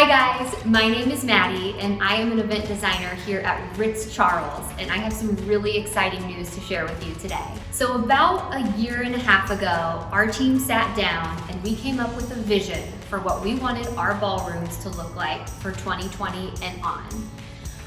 Hi guys, my name is Maddie and I am an event designer here at Ritz Charles, and I have some really exciting news to share with you today. So about a year and a half ago, our team sat down and we came up with a vision for what we wanted our ballrooms to look like for 2020 and on.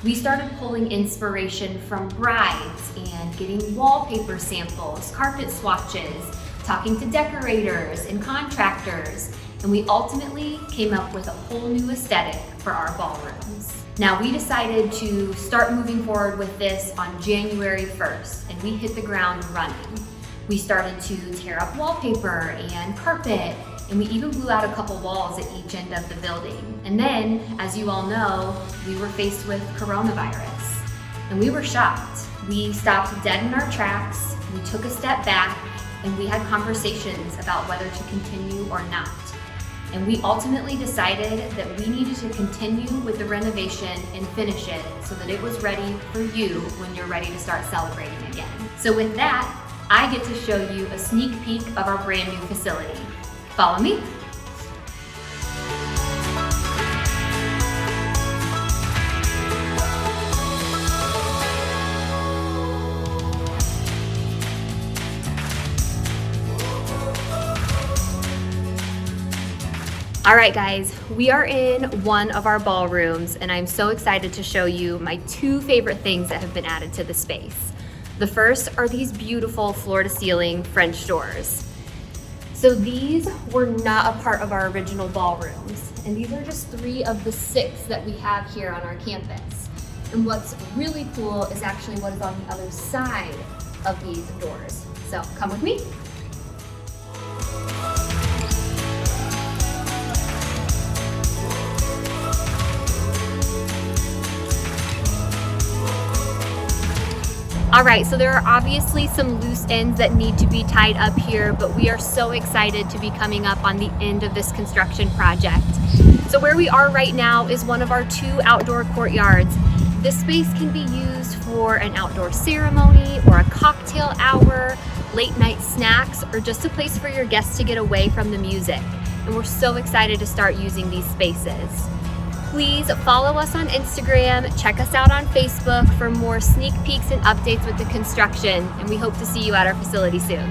We started pulling inspiration from brides and getting wallpaper samples, carpet swatches, talking to decorators and contractors, and we ultimately came up with a whole new aesthetic for our ballrooms. Now we decided to start moving forward with this on January 1st, and we hit the ground running. We started to tear up wallpaper and carpet, and we even blew out a couple walls at each end of the building. And then, as you all know, we were faced with coronavirus, and we were shocked. We stopped dead in our tracks, we took a step back, and we had conversations about whether to continue or not. And we ultimately decided that we needed to continue with the renovation and finish it so that it was ready for you when you're ready to start celebrating again. So with that, I get to show you a sneak peek of our brand new facility. Follow me. All right guys, we are in one of our ballrooms and I'm so excited to show you my two favorite things that have been added to the space. The first are these beautiful floor-to-ceiling French doors. So these were not a part of our original ballrooms, and these are just 3 of the 6 that we have here on our campus. And what's really cool is actually what is on the other side of these doors. So come with me. All right, so there are obviously some loose ends that need to be tied up here, but we are so excited to be coming up on the end of this construction project. So where we are right now is one of our 2 outdoor courtyards. This space can be used for an outdoor ceremony or a cocktail hour, late night snacks, or just a place for your guests to get away from the music. And we're so excited to start using these spaces. Please follow us on Instagram, check us out on Facebook for more sneak peeks and updates with the construction, and we hope to see you at our facility soon.